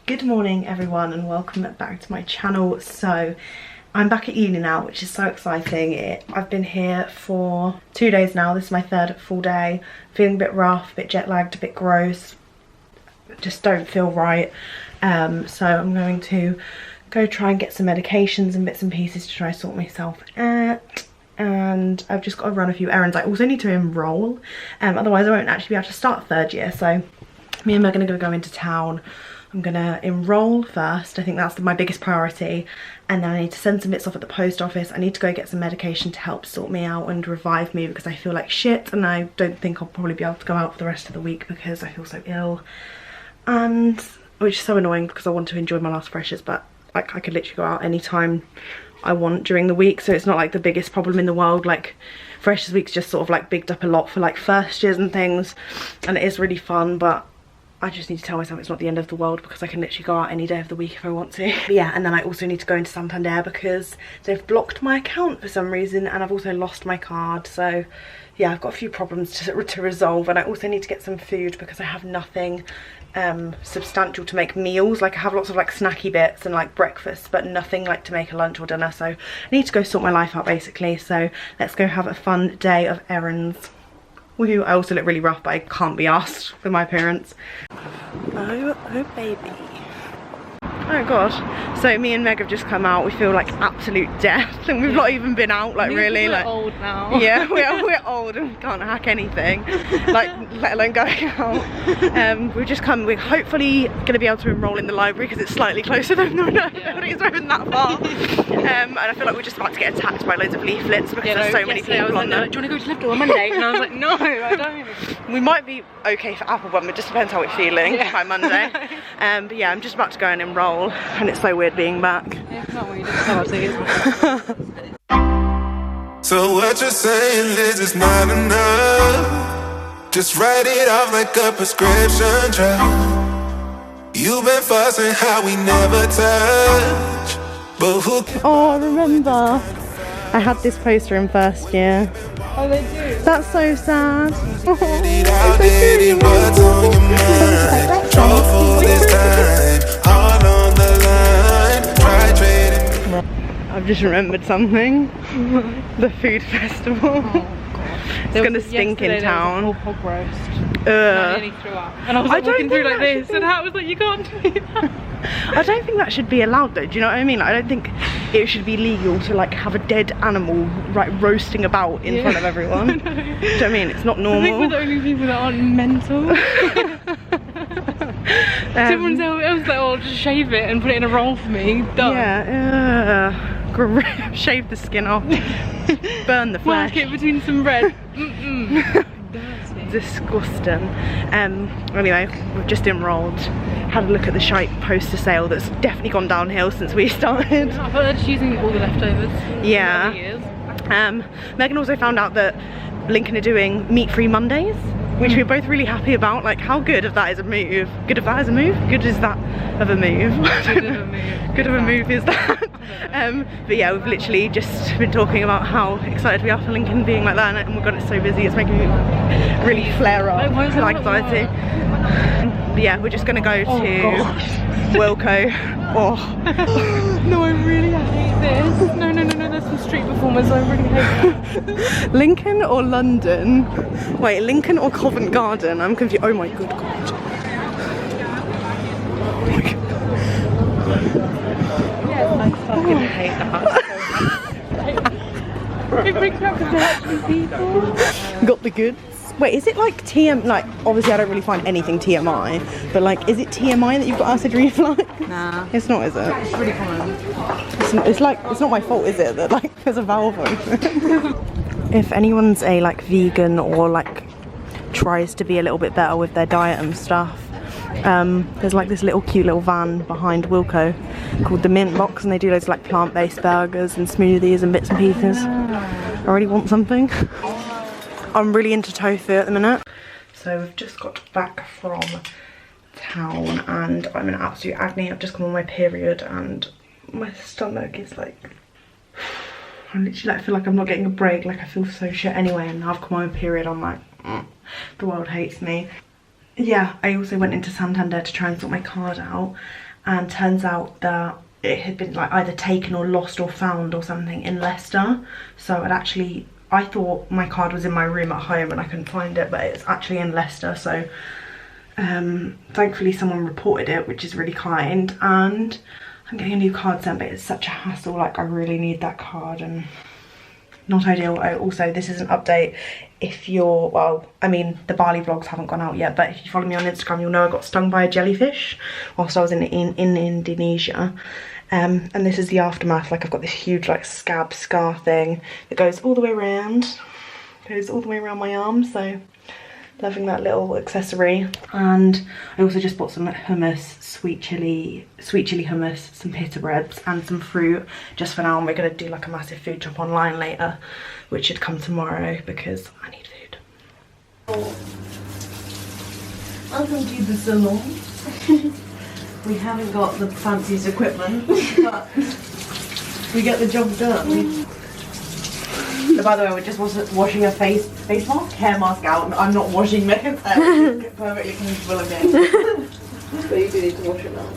Good morning everyone and welcome back to my channel. So I'm back at uni now, which is so exciting. I've been here for 2 days now. This is my third full day. Feeling a bit rough, a bit jet lagged, a bit gross. Just don't feel right. So I'm going to go try and get some medications and bits and pieces to try and sort myself out. And I've just got to run a few errands. I also need to enroll, otherwise I won't actually be able to start third year. So me and Megan are going to go into town. I'm gonna enroll first. I think that's my biggest priority, and then I need to send some bits off at the post office. I need to go get some medication to help sort me out and revive me because I feel like shit, and I don't think I'll probably be able to go out for the rest of the week because I feel so ill, and which is so annoying because I want to enjoy my last freshers, but like I could literally go out anytime I want during the week, so it's not like the biggest problem in the world. Like freshers week's just sort of like bigged up a lot for like first years and things, and it is really fun, but I just need to tell myself it's not the end of the world because I can literally go out any day of the week if I want to. But yeah, and then I also need to go into Santander because they've blocked my account for some reason, and I've also lost my card. So yeah, I've got a few problems to resolve, and I also need to get some food because I have nothing substantial to make meals. Like I have lots of like snacky bits and like breakfast, but nothing like to make a lunch or dinner. So I need to go sort my life out basically. So let's go have a fun day of errands. Woohoo. I also look really rough, but I can't be asked with my appearance. Oh baby. Oh god. So me and Meg have just come out. We feel like absolute death, and we've not even been out like really. We're like old now. Yeah, we're old and we can't hack anything, like let alone going out. We've just come. We're hopefully going to be able to enroll in the library because it's slightly closer than the building. It's not even that far. And I feel like we're just about to get attacked by loads of leaflets because there's so many people on there. Do you want to go to Liverpool on Monday? And I was like, no, I don't. We might be okay for Applebum. It just depends how we're feeling by Monday. But yeah, I'm just about to go and enroll, and it's so weird being back. Yeah, it's not weird. So what you're saying is it's not enough. Just write it off like a prescription drug. You've been fussing how we never touch, but who? Oh, I remember. I had this poster in first year. Oh, they do? That's so sad. What's on your mind? Trouble this time, all on the line. Try trading. I've just remembered something. The food festival. Oh, it's gonna stink in town. There was a whole hog roast. I nearly threw up. And I was like walking through like this, and Hat was like, you can't do that. I don't think that should be allowed though, do you know what I mean? Like, I don't think it should be legal to like have a dead animal like roasting about in front of everyone. Do you know what I mean? It's not normal. I think we're the only people that aren't mental. Everyone else like, oh, just shave it and put it in a roll for me. Done. Yeah, shave the skin off, burn the flesh. Whack it between some bread. Disgusting. Anyway, we've just enrolled, had a look at the shite poster sale that's definitely gone downhill since we started. I thought they're just using all the leftovers. Yeah. Megan also found out that Lincoln are doing meat-free Mondays, which we're both really happy about. Like, how good of that is a move? Good of that is a move? Good is that of a move? Good of a move. Good of a move is that? But yeah, we've literally just been talking about how excited we are for Lincoln being like that, and we've got it so busy, it's making me really flare up with anxiety. But yeah, we're just gonna go to Wilko. Oh. No, I really hate this. No, there's some street performers, I really hate that. Lincoln or London? Wait, Lincoln or Covent Garden? I'm confused. Oh my good god. I fucking hate that. It brings me up to actually people. Got the goods. Wait, is it like TM? Like, obviously, I don't really find anything TMI, but like, is it TMI that you've got acid reflux? Nah. It's not, is it? It's really common. It's like, it's not my fault, is it? That like, there's a valve open. If anyone's a like vegan or like tries to be a little bit better with their diet and stuff, there's like this little cute little van behind Wilko called the Mint Box, and they do loads of like plant-based burgers and smoothies and bits and pieces. I really want something. I'm really into tofu at the minute. So we've just got back from town and I'm in absolute agony. I've just come on my period and my stomach is like, I literally like feel like I'm not getting a break, like I feel so shit anyway, and now I've come on my period, I'm like, the world hates me. Yeah, I also went into Santander to try and sort my card out, and turns out that it had been like either taken or lost or found or something in Leicester. So I thought my card was in my room at home and I couldn't find it, but it's actually in Leicester. So thankfully someone reported it, which is really kind, and I'm getting a new card sent, but it's such a hassle. Like, I really need that card and not ideal. Also, this is an update. If you're, well, I mean, the Bali vlogs haven't gone out yet, but if you follow me on Instagram, you'll know I got stung by a jellyfish whilst I was in Indonesia. And this is the aftermath. Like, I've got this huge like scab scar thing that goes all the way around, my arm. So loving that little accessory. And I also just bought some hummus, sweet chili hummus, some pita breads and some fruit just for now. And we're going to do like a massive food shop online later, which should come tomorrow because I need food. Welcome to the salon. We haven't got the fanciest equipment, but we get the job done. So by the way, we're just washing a face mask, hair mask out. I'm not washing Megan's hair. It's perfectly comfortable again. But you do need to wash it now.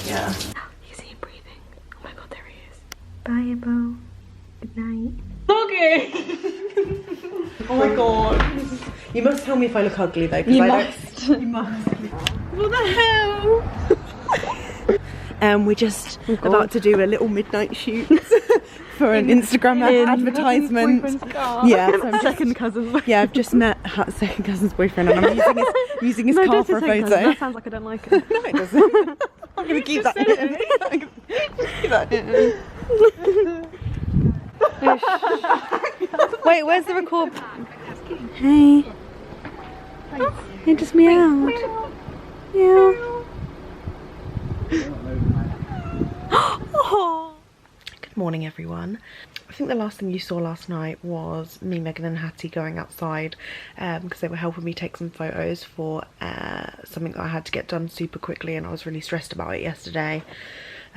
Yeah. You can see him breathing. Oh my god, there he is. Bye, Ebo. Good night. Okay. Oh my god. You must tell me if I look ugly though. You must. You must. What the hell? We're just about to do a little midnight shoot for an Instagram advertisement. Yeah, so I'm second cousin's. Yeah, I've just met her second cousin's boyfriend, and I'm using his car for a photo. That sounds like I don't like it. No, it doesn't. I'm gonna keep that in. Keep that in. Wait, where's the record? Hey. Hey, just meow. Yeah. Good morning, everyone. I think the last thing you saw last night was me, Megan and Hattie going outside because they were helping me take some photos for something that I had to get done super quickly, and I was really stressed about it yesterday,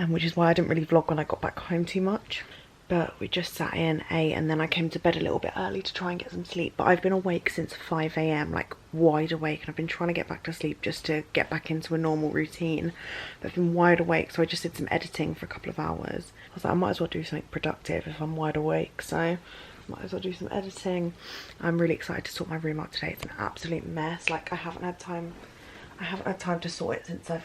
which is why I didn't really vlog when I got back home too much. But we just sat in, ate, and then I came to bed a little bit early to try and get some sleep. But I've been awake since 5 AM, like wide awake, and I've been trying to get back to sleep just to get back into a normal routine. But I've been wide awake, so I just did some editing for a couple of hours. I was like, I might as well do something productive if I'm wide awake, so I might as well do some editing. I'm really excited to sort my room out today. It's an absolute mess. Like, I haven't had time to sort it since I've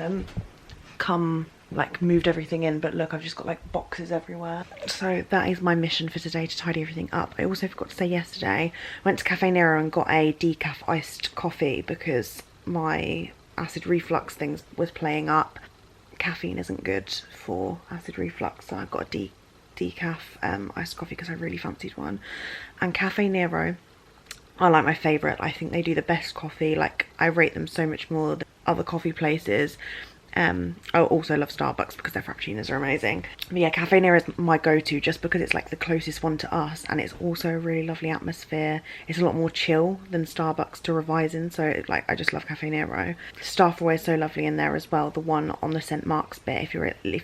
moved everything in, but look, I've just got like boxes everywhere. So that is my mission for today, to tidy everything up. I also forgot to say yesterday, I went to Cafe Nero and got a decaf iced coffee because my acid reflux thing was playing up. Caffeine isn't good for acid reflux, so I got a decaf iced coffee because I really fancied one. And Cafe Nero are like my favourite. I think they do the best coffee. Like, I rate them so much more than other coffee places. I also love Starbucks because their frappuccinos are amazing. But yeah, Cafe Nero is my go-to just because it's like the closest one to us, and it's also a really lovely atmosphere. It's a lot more chill than Starbucks to revise in, so like I just love Cafe Nero. The staff are always so lovely in there as well. The one on the St Mark's bit, if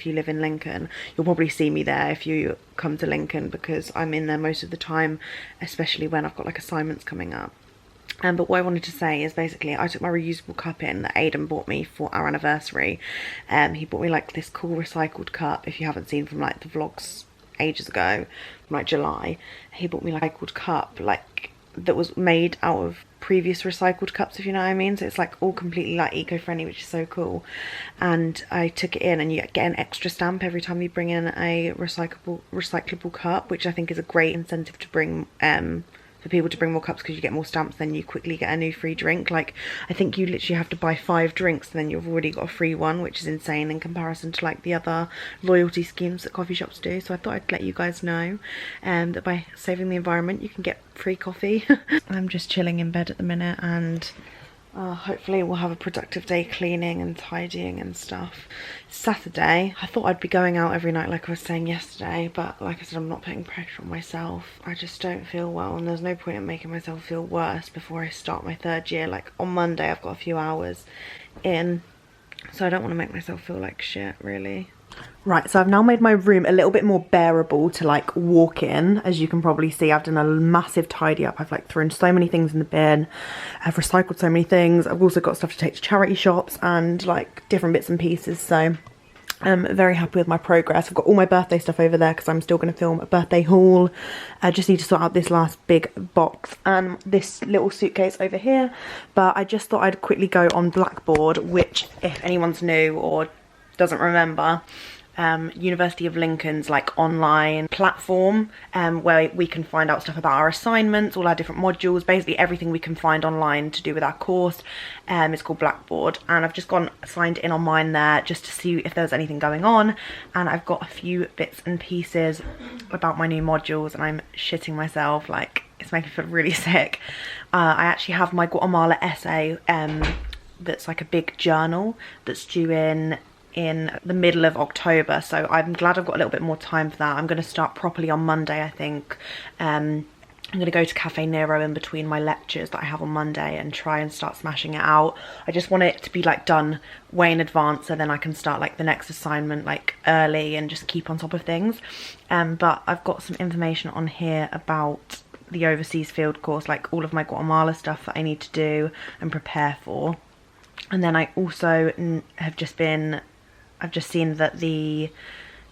you live in Lincoln, you'll probably see me there if you come to Lincoln, because I'm in there most of the time, especially when I've got like assignments coming up. But what I wanted to say is basically I took my reusable cup in that Aidan bought me for our anniversary. He bought me like this cool recycled cup. If you haven't seen from like the vlogs ages ago, from like July, he bought me like a recycled cup like that was made out of previous recycled cups, if you know what I mean. So it's like all completely like eco-friendly, which is so cool. And I took it in, and you get an extra stamp every time you bring in a recyclable cup, which I think is a great incentive to bring for people to bring more cups, because you get more stamps, then you quickly get a new free drink. Like, I think you literally have to buy 5 drinks and then you've already got a free one, which is insane in comparison to like the other loyalty schemes that coffee shops do. So I thought I'd let you guys know that by saving the environment you can get free coffee. I'm just chilling in bed at the minute, and hopefully we'll have a productive day cleaning and tidying and stuff. It's Saturday. I thought I'd be going out every night like I was saying yesterday, but like I said, I'm not putting pressure on myself. I just don't feel well, and there's no point in making myself feel worse before I start my 3rd year. Like, on Monday I've got a few hours in, so I don't want to make myself feel like shit, really. Right, so I've now made my room a little bit more bearable to like walk in. As you can probably see, I've done a massive tidy up. I've like thrown so many things in the bin. I've recycled so many things. I've also got stuff to take to charity shops and like different bits and pieces. So I'm very happy with my progress. I've got all my birthday stuff over there because I'm still going to film a birthday haul. I just need to sort out this last big box and this little suitcase over here. But I just thought I'd quickly go on Blackboard, which if anyone's new or doesn't remember, University of Lincoln's like online platform where we can find out stuff about our assignments, all our different modules, basically everything we can find online to do with our course. It's called Blackboard, and I've just signed in on mine there just to see if there's anything going on, and I've got a few bits and pieces about my new modules, and I'm shitting myself, like it's making me feel really sick. I actually have my Guatemala essay that's like a big journal that's due in the middle of October, so I'm glad I've got a little bit more time for that. I'm going to start properly on Monday, I think. I'm going to go to Cafe Nero in between my lectures that I have on Monday and try and start smashing it out. I just want it to be like done way in advance, so then I can start like the next assignment like early and just keep on top of things. But I've got some information on here about the overseas field course, like all of my Guatemala stuff that I need to do and prepare for. And then I also have I've just seen that the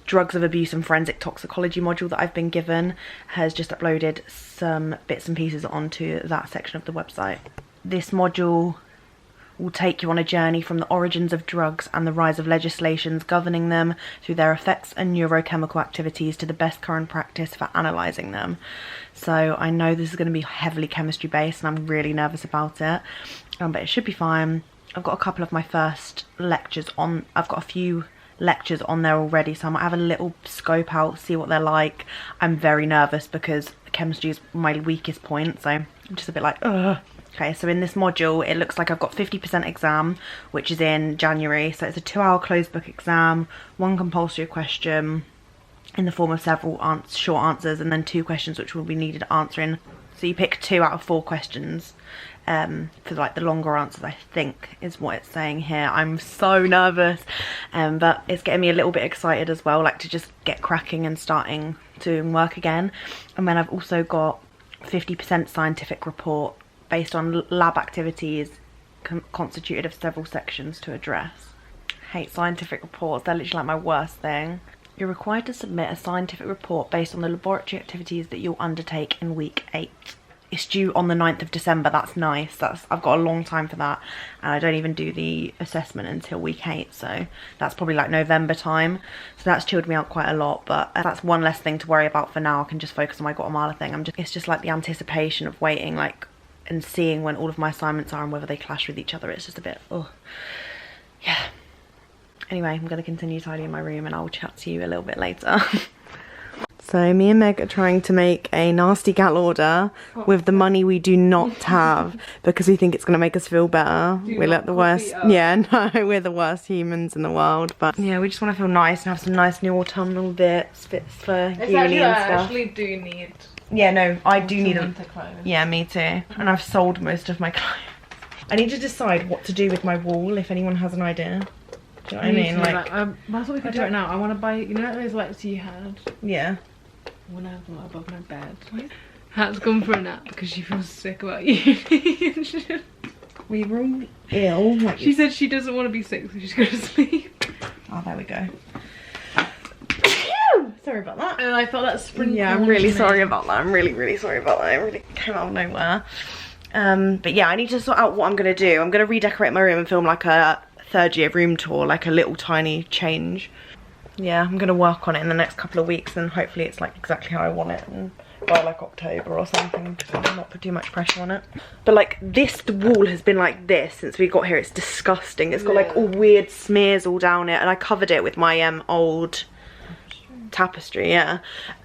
Drugs of Abuse and Forensic Toxicology module that I've been given has just uploaded some bits and pieces onto that section of the website. This module will take you on a journey from the origins of drugs and the rise of legislations governing them through their effects and neurochemical activities to the best current practice for analysing them. So I know this is going to be heavily chemistry based and I'm really nervous about it, but it should be fine. I've got a couple of my first lectures on, I've got a few lectures on there already, so I might have a little scope out, see what they're like. I'm very nervous because chemistry is my weakest point, so I'm just a bit like, ugh. Okay, so in this module, it looks like I've got 50% exam, which is in January. So it's a 2-hour closed book exam, 1 compulsory question in the form of several short answers, and then 2 questions which will be needed answering. So you pick 2 out of 4 questions. For like the longer answers, I think is what it's saying here. I'm so nervous, but it's getting me a little bit excited as well, like to just get cracking and starting doing work again. And then I've also got 50% scientific report based on lab activities constituted of several sections to address. I hate scientific reports, they're literally like my worst thing. You're required to submit a scientific report based on the laboratory activities that you'll undertake in week 8. It's due on the 9th of December, that's nice. I've got a long time for that, and I don't even do the assessment until week 8, so that's probably like November time. So that's chilled me out quite a lot, but that's one less thing to worry about for now. I can just focus on my Guatemala thing. It's just like the anticipation of waiting like and seeing when all of my assignments are and whether they clash with each other. It's just a bit, oh, yeah. Anyway, I'm going to continue tidying my room and I'll chat to you a little bit later. So me and Meg are trying to make a nasty gal order with the money we do not have because we think it's going to make us feel better. We're like the worst, yeah, no, we're the worst humans in the world. But yeah, we just want to feel nice and have some nice new autumnal bits for uni and stuff. I actually do need. Yeah, no, I do need them. Yeah, me too. And I've sold most of my clothes. I need to decide what to do with my wall, if anyone has an idea. Do you know what I mean? Like, that's what we could do right now. I want to buy, you know those lights you had? Yeah. I want to have them above my bed. Hat's gone for a nap because she feels sick about uni and shit. We were all ill. Like she said she doesn't want to be sick, so she's going to sleep. Oh, there we go. Sorry about that. And I thought that sprinkled. Yeah, I'm really sorry about that. I'm really, really sorry about that. It really came out of nowhere. But yeah, I need to sort out what I'm going to do. I'm going to redecorate my room and film like a 3rd year room tour, like a little tiny change. Yeah, I'm going to work on it in the next couple of weeks and hopefully it's like exactly how I want it and by like October or something, because I'll not put too much pressure on it. But like this wall has been like this since we got here. It's disgusting. It's got like all weird smears all down it, and I covered it with my old tapestry, yeah.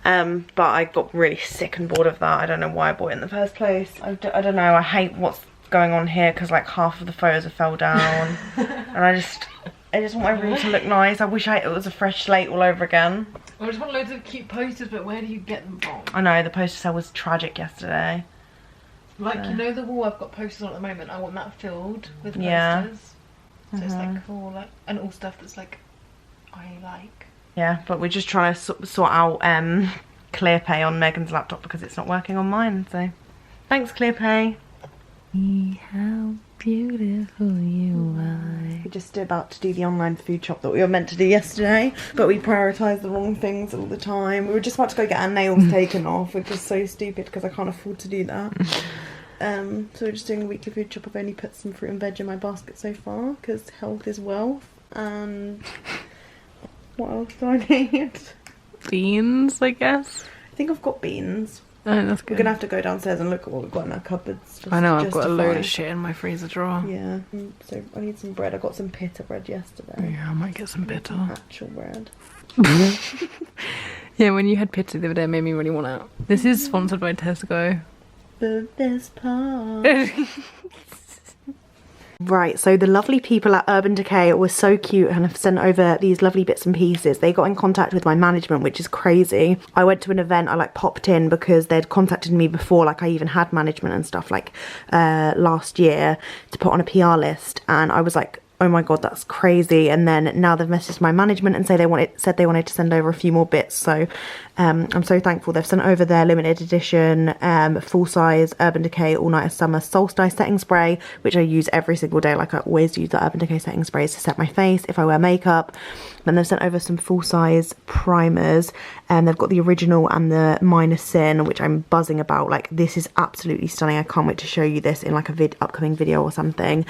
But I got really sick and bored of that. I don't know why I bought it in the first place. I don't know, I hate what's going on here because like half of the photos have fell down and I just want my room to look nice. I wish it was a fresh slate all over again. I just want loads of cute posters, but where do you get them from? I know, the poster sale was tragic yesterday. Like, you know the wall I've got posters on at the moment, I want that filled with posters. Yeah. So it's like all like, and all stuff that's like I like. Yeah, but we're just trying to sort out ClearPay on Megan's laptop because it's not working on mine, so thanks ClearPay. How beautiful you are. We're just about to do the online food shop that we were meant to do yesterday, but we prioritise the wrong things all the time. We were just about to go get our nails taken off, which is so stupid because I can't afford to do that. So we're just doing a weekly food shop. I've only put some fruit and veg in my basket so far because health is wealth. And what else do I need? Beans, I guess. I think I've got beans. Oh, that's good. We're gonna have to go downstairs and look at what we've got in our cupboards. I know, I've got a load of shit in my freezer drawer. Yeah, so I need some bread. I got some pita bread yesterday. Yeah, I might get some pita. Actual bread. Yeah, when you had pita the other day, it made me really want out. This is sponsored by Tesco. The best part. Right, so the lovely people at Urban Decay were so cute and have sent over these lovely bits and pieces. They got in contact with my management, which is crazy. I went to an event, I like popped in because they'd contacted me before, like I even had management and stuff like last year to put on a PR list, and I was like, oh my god, that's crazy. And then now they've messaged my management and said they wanted to send over a few more bits, so I'm so thankful. They've sent over their limited edition full-size Urban Decay All Nighter Summer Solstice setting spray, which I use every single day. Like I always use the Urban Decay setting sprays to set my face if I wear makeup. Then they've sent over some full-size primers, and they've got the original and the minor sin, which I'm buzzing about. Like, this is absolutely stunning. I can't wait to show you this in like a upcoming video or something.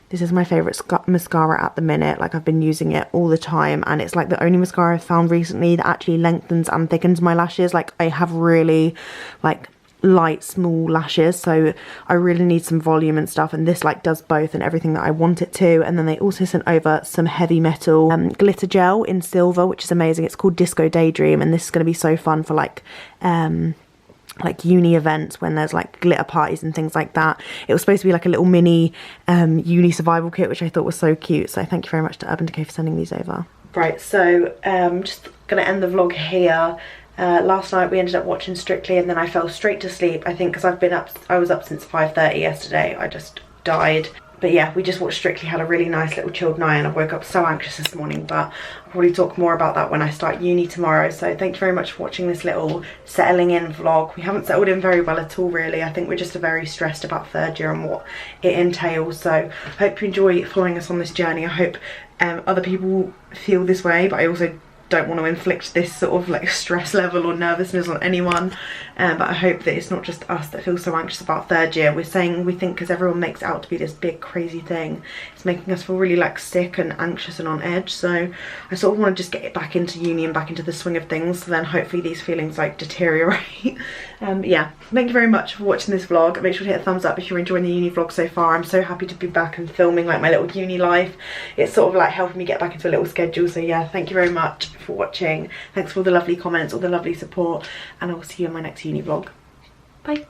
This is my favourite mascara at the minute. Like, I've been using it all the time, and it's like the only mascara I've found recently that actually lengthens and thickens my lashes. Like, I have really like light small lashes, so I really need some volume and stuff, and this like does both and everything that I want it to. And then they also sent over some heavy metal glitter gel in silver, which is amazing. It's called Disco Daydream, and this is going to be so fun for like uni events when there's like glitter parties and things like that. It was supposed to be like a little mini uni survival kit, which I thought was so cute. So thank you very much to Urban Decay for sending these over. Right, so just gonna end the vlog here. Last night we ended up watching Strictly, and then I fell straight to sleep. I think because I was up since 5:30 yesterday. I just died. But yeah, we just watched Strictly, had a really nice little chilled night, and I woke up so anxious this morning, but I'll probably talk more about that when I start uni tomorrow. So thank you very much for watching this little settling in vlog. We haven't settled in very well at all, really. I think we're just very stressed about third year and what it entails. So I hope you enjoy following us on this journey. I hope other people feel this way, but I also don't want to inflict this sort of like stress level or nervousness on anyone, but I hope that it's not just us that feel so anxious about third year. We're saying we think because everyone makes it out to be this big crazy thing, it's making us feel really like sick and anxious and on edge. So I sort of want to just get it back into uni and back into the swing of things, so then hopefully these feelings like deteriorate. Yeah, thank you very much for watching this vlog. Make sure to hit a thumbs up if you're enjoying the uni vlog so far. I'm so happy to be back and filming like my little uni life. It's sort of like helping me get back into a little schedule. So yeah, thank you very much for watching. Thanks for all the lovely comments, all the lovely support, and I will see you in my next uni vlog. Bye.